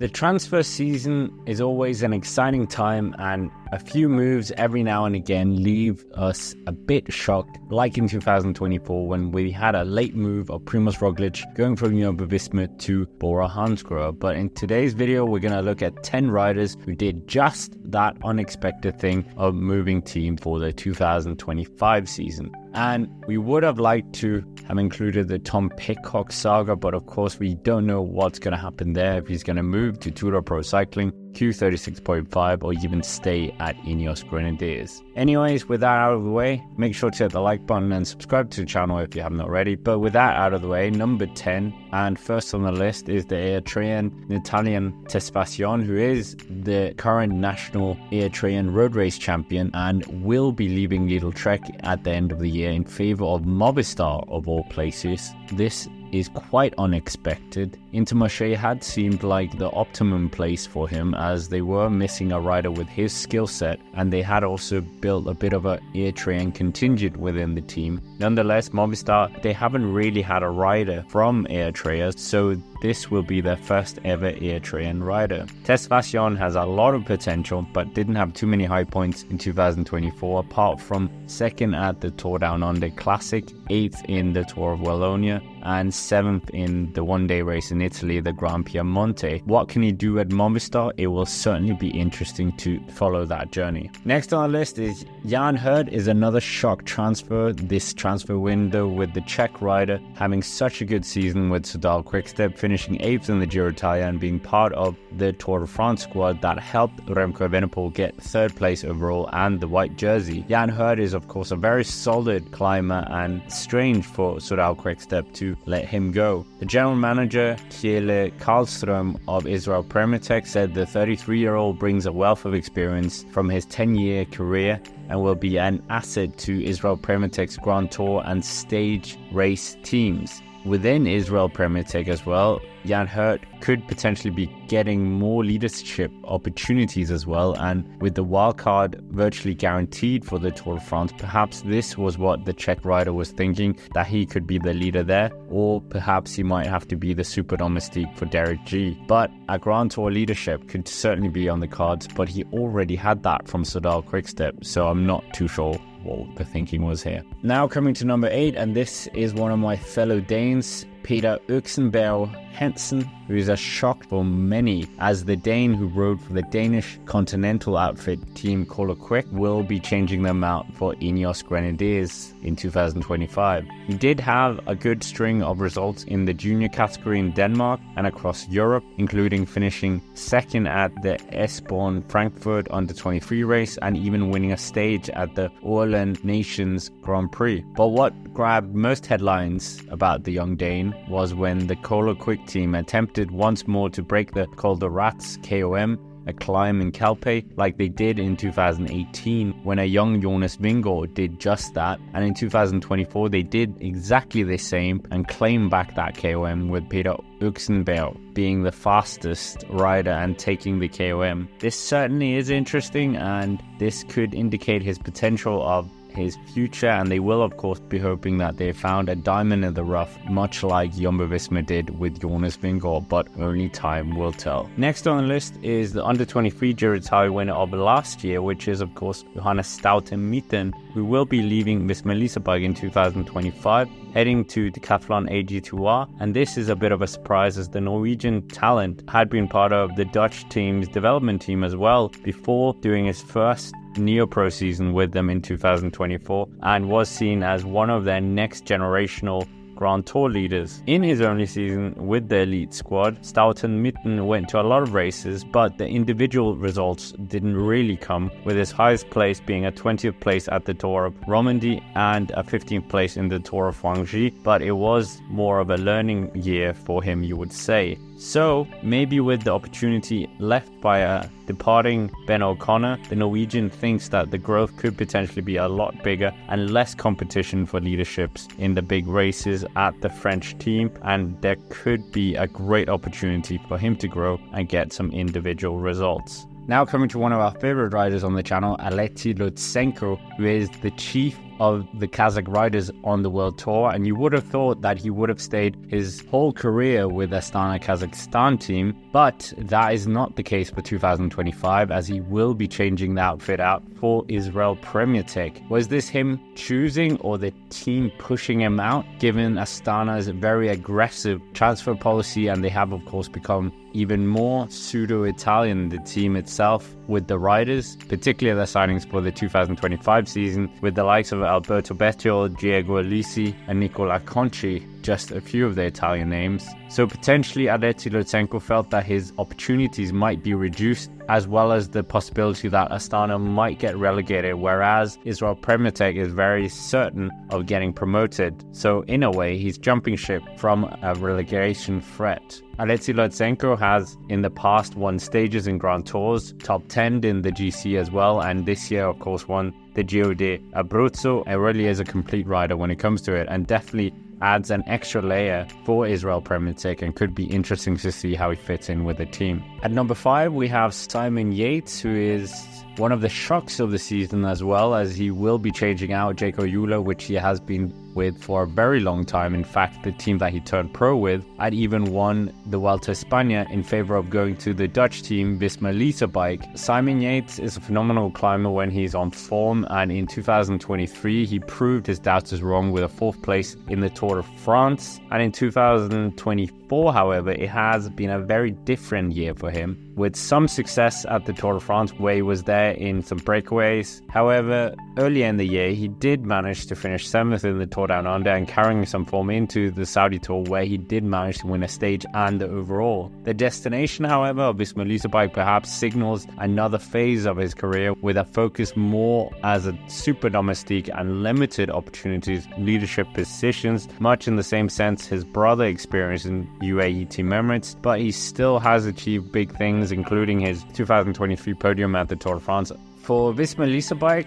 The transfer season is always an exciting time, and a few moves every now and again leave us a bit shocked, like in 2024 when we had a late move of Primož Roglič going from Visma to Bora Hansgrohe. But in today's video, we're going to look at 10 riders who did just that unexpected thing of moving team for the 2025 season. And we would have liked to have included the Tom Pidcock saga, but of course we don't know what's going to happen there, if he's going to move to Tour Pro Cycling, Q36.5, or even stay at Ineos Grenadiers. Anyways, with that out of the way, make sure to hit the like button and subscribe to the channel if you haven't already. But with that out of the way, number 10, and first on the list is the Eritrean Natnael Tesfatsion, who is the current national Eritrean road race champion and will be leaving Lidl Trek at the end of the year in favor of Movistar of all places. This is quite unexpected. Intermarché had seemed like the optimum place for him, as they were missing a rider with his skill set, and they had also built a bit of a Eritrean contingent within the team. Nonetheless, Movistar, they haven't really had a rider from Eritrea, so this will be their first ever Eritrean rider. Tesfatsion has a lot of potential, but didn't have too many high points in 2024, apart from second at the Tour Down Under Classic, 8th in the Tour of Wallonia, and 7th in the one-day race in Italy, the Gran Piemonte. What can he do at Movistar? It will certainly be interesting to follow that journey. Next on the list is Jan Hurd, is another shock transfer this transfer window, with the Czech rider having such a good season with Soudal Quickstep, finishing 8th in the Giro d'Italia and being part of the Tour de France squad that helped Remco Evenepoel get 3rd place overall and the white jersey. Jan Hurd is of course a very solid climber, and strange for Soudal Quickstep to let him go. The general manager, Kjell Karlström of Israel Premier Tech, said the 33-year-old brings a wealth of experience from his 10-year career and will be an asset to Israel Premier Tech's Grand Tour and stage race teams. Within Israel Premier Tech as well, Jan Hurd could potentially be getting more leadership opportunities as well, and with the wildcard virtually guaranteed for the Tour de France, perhaps this was what the Czech rider was thinking, that he could be the leader there, or perhaps he might have to be the super domestique for Derek G. But a Grand Tour leadership could certainly be on the cards, but he already had that from Soudal Quickstep, so I'm not too sure what the thinking was here. Now coming to number 8, and this is one of my fellow Danes, Peter Oxenberg Hansen, who is a shock for many, as the Dane who rode for the Danish continental outfit Team Cola Quick will be changing them out for Ineos Grenadiers in 2025. He did have a good string of results in the junior category in Denmark and across Europe, including finishing 2nd at the Esbjerg Frankfurt Under-23 race and even winning a stage at the Åland Nations Grand Prix. But what grabbed most headlines about the young Dane was when the Cola Quick team attempted once more to break the Col de Rats KOM, a climb in Calpe, like they did in 2018 when a young Jonas Vingegaard did just that, and in 2024 they did exactly the same and claimed back that KOM, with Peter Oxenberg being the fastest rider and taking the KOM. This certainly is interesting, and this could indicate his potential of his future, and they will of course be hoping that they found a diamond in the rough, much like Jumbo-Visma did with Jonas Vingegaard, but only time will tell. Next on the list is the Under-23 Giro d'Italia winner of last year, which is of course Johan Stouten, who will be leaving Visma Leasebike in 2025, heading to Decathlon AG2R, and this is a bit of a surprise, as the Norwegian talent had been part of the Dutch team's development team as well before doing his first Neo-Pro season with them in 2024, and was seen as one of their next generational Grand Tour leaders. In his only season with the elite squad, Stouten went to a lot of races, but the individual results didn't really come, with his highest place being a 20th place at the Tour of Romandie and a 15th place in the Tour of Franche, but it was more of a learning year for him, you would say. So maybe with the opportunity left by a departing Ben O'Connor, the Norwegian thinks that the growth could potentially be a lot bigger and less competition for leaderships in the big races at the French team, and there could be a great opportunity for him to grow and get some individual results. Now coming to one of our favorite riders on the channel, Andrey Lutsenko, who is the chief of the Kazakh riders on the World Tour, and you would have thought that he would have stayed his whole career with Astana Kazakhstan team, but that is not the case for 2025, as he will be changing the outfit out for Israel Premier Tech. Was this him choosing or the team pushing him out, given Astana's very aggressive transfer policy, and they have of course become even more pseudo-Italian, the team itself, with the riders, particularly their signings for the 2025 season, with the likes of Alberto Beto, Diego Alisi and Nicola Conci, just a few of the Italian names. So potentially Andrey Lutsenko felt that his opportunities might be reduced, as well as the possibility that Astana might get relegated, whereas Israel Premier Tech is very certain of getting promoted. So in a way, he's jumping ship from a relegation threat. Andrey Lutsenko has in the past won stages in Grand Tours, top 10 in the GC as well, and this year of course won the Giro di Abruzzo. It really is a complete rider when it comes to it, and definitely adds an extra layer for Israel Premier Tech, and could be interesting to see how he fits in with the team. At number 5, we have Simon Yates, who is one of the shocks of the season, as well as he will be changing out Jaco Euler, which he has been with for a very long time. In fact, the team that he turned pro with had even won the Vuelta a España in favor of going to the Dutch team Visma Lease bike. Simon Yates is a phenomenal climber when he's on form, and in 2023 he proved his doubters wrong with a 4th place in the Tour de France. And in 2024, however, it has been a very different year for him, with some success at the Tour de France where he was there in some breakaways. However, earlier in the year he did manage to finish 7th in the Tour Down Under, and carrying some form into the Saudi Tour, where he did manage to win a stage and the overall. The destination, however, of Visma Lease bike perhaps signals another phase of his career, with a focus more as a super domestique and limited opportunities, leadership positions, much in the same sense his brother experienced in UAE Team Emirates, but he still has achieved big things, including his 2023 podium at the Tour de France. For Visma Lease bike,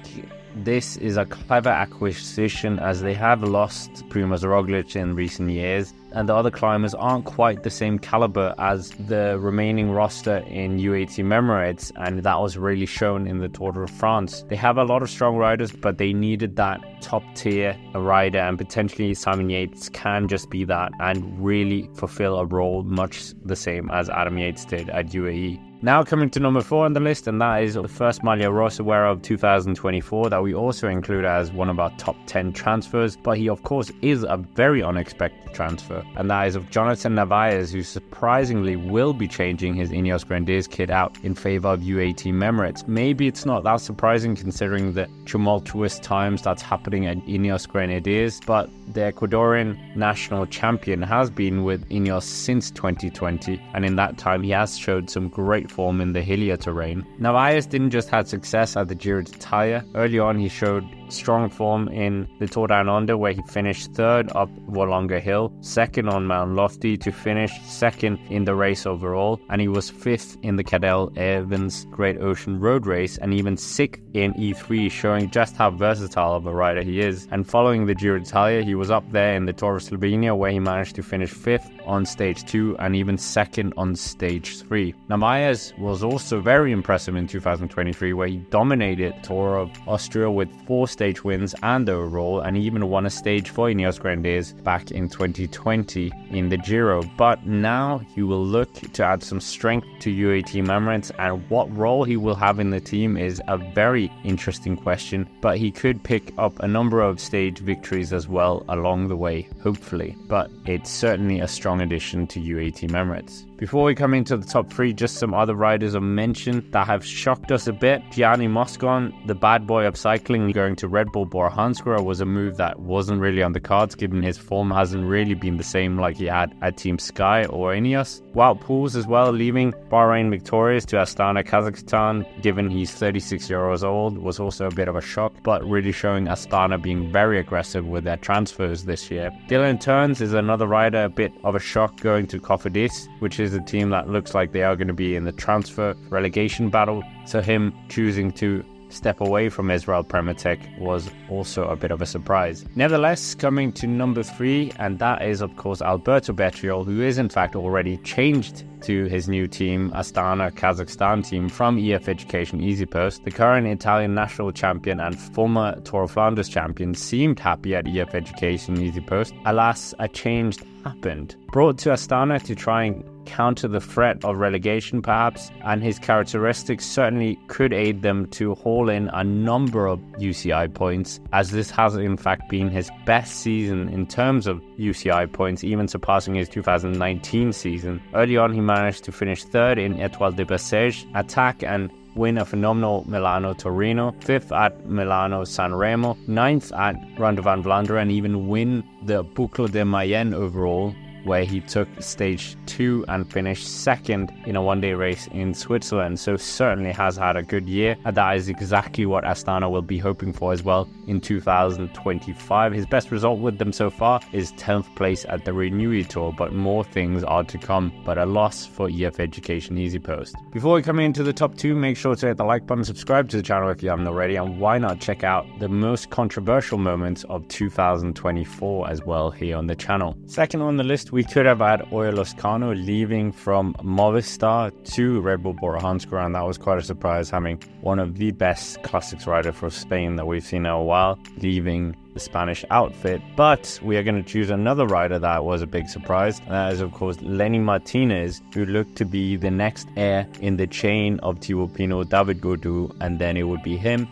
this is a clever acquisition, as they have lost Primož Roglič in recent years, and the other climbers aren't quite the same caliber as the remaining roster in UAE Team Emirates, and that was really shown in the Tour de France. They have a lot of strong riders, but they needed that top tier rider, and potentially Simon Yates can just be that and really fulfill a role much the same as Adam Yates did at UAE. Now coming to number 4 on the list, and that is the first Maglia Rosa wearer of 2024 that we also include as one of our top 10 transfers, but he of course is a very unexpected transfer, and that is of Jonathan Narvaez, who surprisingly will be changing his Ineos Grenadiers kit out in favor of UAE Team Emirates. Maybe it's not that surprising considering the tumultuous times that's happening at Ineos Grenadiers, but the Ecuadorian national champion has been with Ineos since 2020, and in that time he has showed some great form in the hillier terrain. Narvaez didn't just have success at the Giro d'Italia. Early on he showed strong form in the Tour Down Under, where he finished 3rd up Wollonga Hill, 2nd on Mount Lofty to finish 2nd in the race overall, and he was 5th in the Cadel Evans Great Ocean Road Race, and even 6th in E3, showing just how versatile of a rider he is. And following the Giro d'Italia, he was up there in the Tour of Slovenia, where he managed to finish 5th on stage 2 and even 2nd on stage 3. Narvaez was also very impressive in 2023, where he dominated Tour of Austria with 4 stage wins and the overall, and he even won a stage for Ineos Grenadiers back in 2020 in the Giro. But now he will look to add some strength to UAE Team Emirates, and what role he will have in the team is a very interesting question, but he could pick up a number of stage victories as well along the way, hopefully. But it's certainly a strong addition to UAE Team Emirates. Before we come into the top 3, just some other riders of mention that have shocked us a bit. Gianni Moscon, the bad boy of cycling, going to Red Bull Bora Hansgrohe was a move that wasn't really on the cards, given his form hasn't really been the same like he had at Team Sky or Ineos. Wout Poels as well, leaving Bahrain victorious to Astana Kazakhstan, given he's 36 years old, was also a bit of a shock, but really showing Astana being very aggressive with their transfers this year. Dylan Teuns is another rider, a bit of a shock, going to Cofidis, which is a team that looks like they are going to be in the transfer relegation battle. So him choosing to step away from Israel Premetech was also a bit of a surprise. Nevertheless, coming to number 3, and that is of course Alberto Beto, who is in fact already changed to his new team, Astana Kazakhstan team from EF Education EasyPost. The current Italian national champion and former Tour of Flanders champion seemed happy at EF Education EasyPost. Alas, a change happened. Brought to Astana to try and counter the threat of relegation perhaps, and his characteristics certainly could aid them to haul in a number of UCI points, as this has in fact been his best season in terms of UCI points, even surpassing his 2019 season. Early on he managed to finish 3rd in Étoile de Bessèges, attack and win a phenomenal Milano-Torino, 5th at Milano-Sanremo, 9th at Ronde van Vlaanderen, and even win the Boucle de Mayenne overall, where he took stage 2 and finished 2nd in a one-day race in Switzerland. So certainly has had a good year, and that is exactly what Astana will be hoping for as well in 2025. His best result with them so far is 10th place at the Renewy Tour, but more things are to come, but a loss for EF Education EasyPost. Before we come into the top 2, make sure to hit the like button, subscribe to the channel if you haven't already, and why not check out the most controversial moments of 2024 as well here on the channel. Second on the list, we could have had Oyo Loscano leaving from Movistar to Red Bull Bora Hansgrohe, and that was quite a surprise, having one of the best classics rider for Spain that we've seen in a while leaving the Spanish outfit. But we are going to choose another rider that was a big surprise, and that is of course Lanny Martinez, who looked to be the next heir in the chain of Thibaut Pinot, David Gaudu, and then it would be him.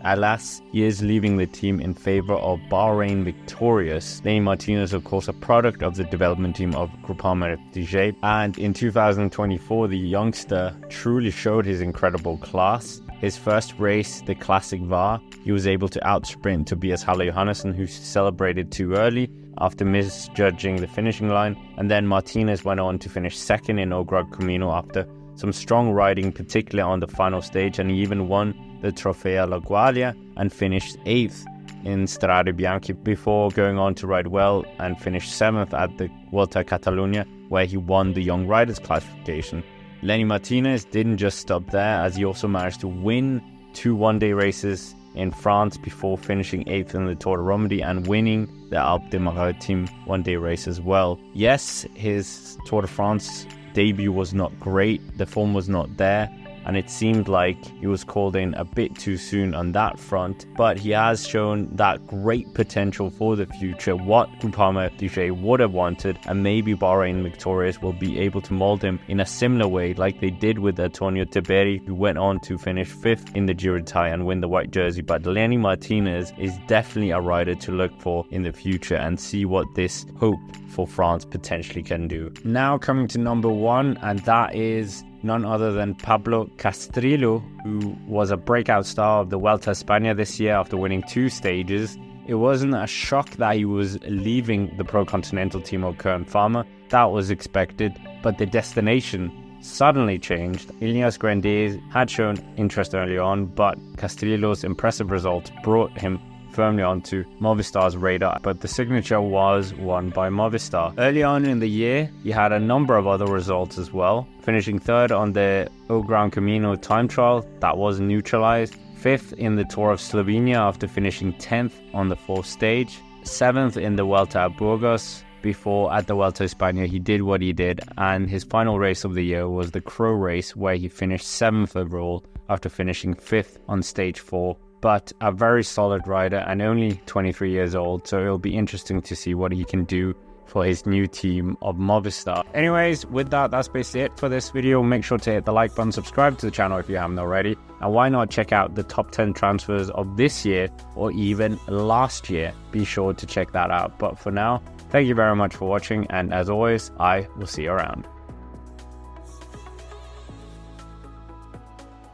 Alas, he is leaving the team in favor of Bahrain Victorious. Lanny Martinez, of course, a product of the development team of Groupama FDJ, and in 2024 the youngster truly showed his incredible class. His first race, the Classic VAR, he was able to outsprint Tobias Halle Johannesson, who celebrated too early after misjudging the finishing line, and then Martinez went on to finish 2nd in Ograd Camino after some strong riding, particularly on the final stage, and he even won the Trofeo La Guardia and finished 8th in Strade Bianche before going on to ride well and finish 7th at the Vuelta a Catalunya, where he won the Young Riders classification. Lanny Martinez didn't just stop there, as he also managed to win 2 one-day races in France before finishing 8th in the Tour de Romandie and winning the Alpes des Maritimes one-day race as well. Yes, his Tour de France debut was not great, the form was not there, and it seemed like he was called in a bit too soon on that front, but he has shown that great potential for the future, what Groupama FDJ would have wanted, and maybe Bahrain Victorious will be able to mold him in a similar way like they did with Antonio Tiberi, who went on to finish 5th in the Giro d'Italia and win the white jersey. But Lanny Martinez is definitely a rider to look for in the future and see what this hope for France potentially can do. Now coming to number 1, and that is none other than Pablo Castillo, who was a breakout star of the Vuelta a España this year after winning 2 stages. It wasn't a shock that he was leaving the Pro Continental team of Kern Pharma. That was expected, but the destination suddenly changed. Ineos Grenadiers had shown interest early on, but Castillo's impressive results brought him firmly onto Movistar's radar, but the signature was won by Movistar. Early on in the year, he had a number of other results as well, finishing 3rd on the O Gran Camino time trial that was neutralized, 5th in the Tour of Slovenia after finishing 10th on the 4th stage, 7th in the Vuelta a Burgos, before at the Vuelta a España he did what he did, and his final race of the year was the Crow race, where he finished 7th overall after finishing 5th on stage 4. But a very solid rider and only 23 years old, so it'll be interesting to see what he can do for his new team of Movistar. Anyways, with that, that's basically it for this video. Make sure to hit the like button, subscribe to the channel if you haven't already, and why not check out the top 10 transfers of this year or even last year. Be sure to check that out. But for now, thank you very much for watching, and as always, I will see you around.